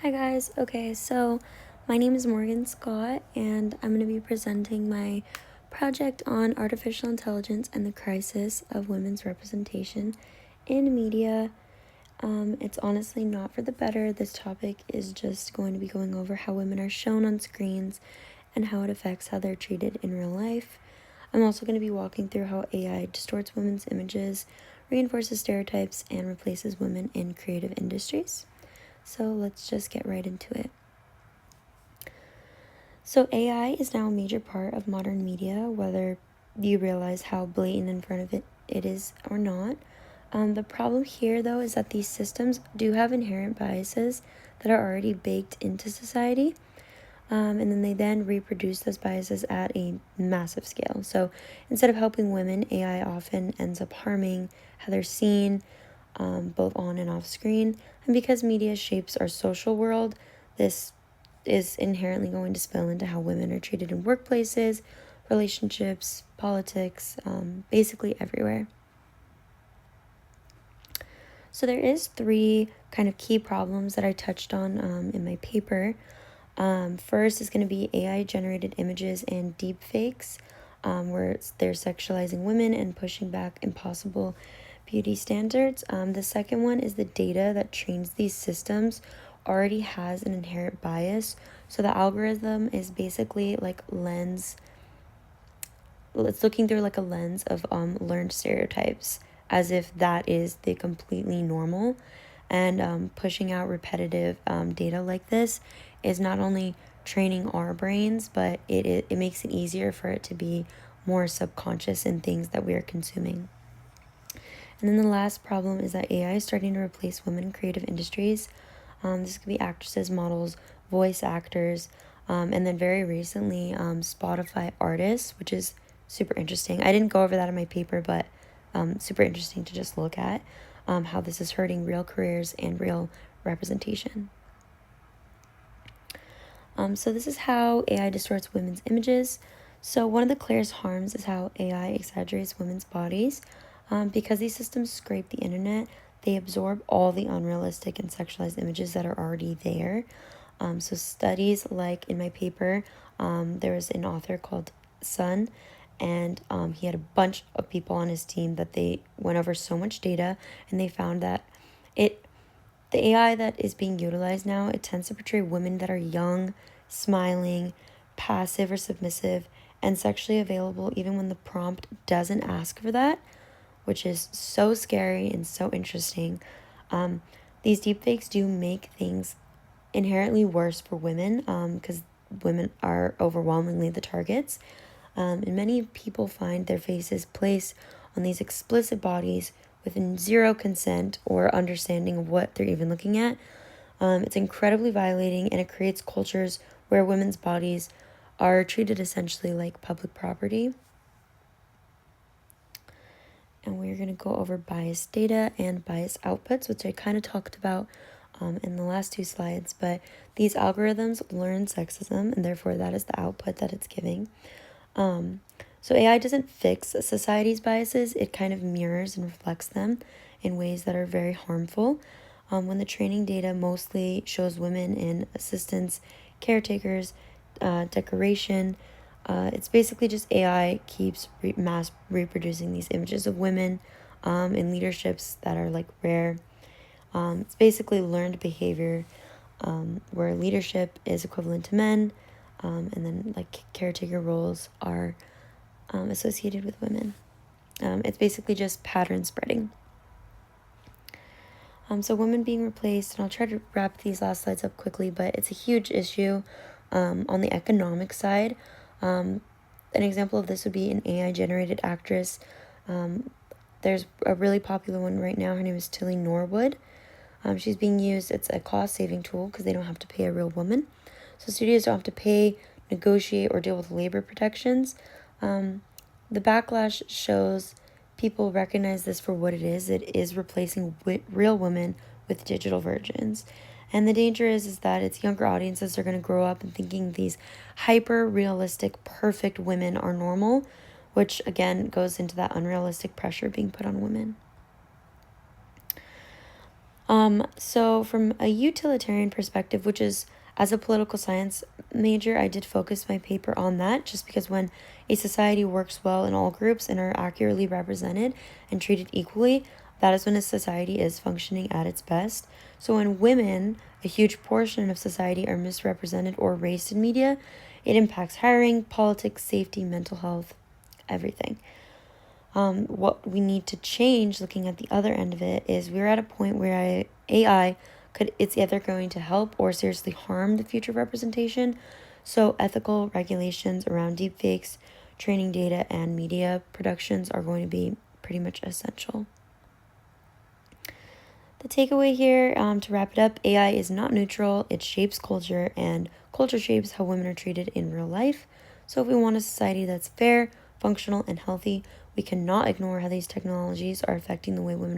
Hi guys. Okay, so my name is Morgan Scott and I'm going to be presenting my project on artificial intelligence and the crisis of women's representation in media. It's honestly not for the better. This topic is just going to be going over how women are shown on screens and how it affects how they're treated in real life. I'm also going to be walking through how AI distorts women's images, reinforces stereotypes, and replaces women in creative industries. So let's just get right into it. So AI is now a major part of modern media, whether you realize how blatant in front of it is or not. The problem here, though, is that these systems do have inherent biases that are already baked into society. And then they reproduce those biases at a massive scale. So instead of helping women, AI often ends up harming how they're seen, both on and off screen. And because media shapes our social world, this is inherently going to spill into how women are treated in workplaces, relationships, politics, basically everywhere. So there is three kind of key problems that I touched on in my paper. First is going to be AI generated images and deep fakes, where they're sexualizing women and pushing back impossible beauty standards. The second one is the data that trains these systems already has an inherent bias. So the algorithm is basically like it's looking through like a lens of learned stereotypes, as if that is the completely normal. And pushing out repetitive data like this is not only training our brains, but it makes it easier for it to be more subconscious in things that we are consuming. And then the last problem is that AI is starting to replace women in creative industries. This could be actresses, models, voice actors, and then very recently, Spotify artists, which is super interesting. I didn't go over that in my paper, but super interesting to just look at how this is hurting real careers and real representation. So this is how AI distorts women's images. So one of the clearest harms is how AI exaggerates women's bodies. Because these systems scrape the internet, they absorb all the unrealistic and sexualized images that are already there. So studies like in my paper, there was an author called Sun, and he had a bunch of people on his team that they went over so much data, and they found that the AI that is being utilized now, it tends to portray women that are young, smiling, passive or submissive, and sexually available even when the prompt doesn't ask for that, which is so scary and so interesting. These deepfakes do make things inherently worse for women because women are overwhelmingly the targets. And many people find their faces placed on these explicit bodies with zero consent or understanding of what they're even looking at. It's incredibly violating, and it creates cultures where women's bodies are treated essentially like public property. And we're going to go over biased data and biased outputs, which I kind of talked about in the last two slides. But these algorithms learn sexism, and therefore that is the output that it's giving. So AI doesn't fix society's biases, it kind of mirrors and reflects them in ways that are very harmful. When the training data mostly shows women in assistance, caretakers, decoration, it's basically just AI keeps mass reproducing these images of women in leaderships that are like rare. It's basically learned behavior where leadership is equivalent to men, and then like caretaker roles are associated with women. It's basically just pattern spreading. So women being replaced, and I'll try to wrap these last slides up quickly, but it's a huge issue on the economic side. An example of this would be an AI-generated actress. There's a really popular one right now. Her name is Tilly Norwood. She's being used, it's a cost-saving tool because they don't have to pay a real woman. So studios don't have to pay, negotiate, or deal with labor protections. The backlash shows people recognize this for what it is. It is replacing real women with digital versions. And the danger is that it's younger audiences are going to grow up and thinking these hyper-realistic, perfect women are normal, which again goes into that unrealistic pressure being put on women. So from a utilitarian perspective, which is as a political science major, I did focus my paper on that just because when a society works well in all groups and are accurately represented and treated equally, that is when a society is functioning at its best. So when women, a huge portion of society, are misrepresented or raised in media, it impacts hiring, politics, safety, mental health, everything. What we need to change, looking at the other end of it, is we're at a point where AI it's either going to help or seriously harm the future representation. So ethical regulations around deepfakes, training data, and media productions are going to be pretty much essential. The takeaway here, to wrap it up, AI is not neutral. It shapes culture, and culture shapes how women are treated in real life. So if we want a society that's fair, functional, and healthy, we cannot ignore how these technologies are affecting the way women are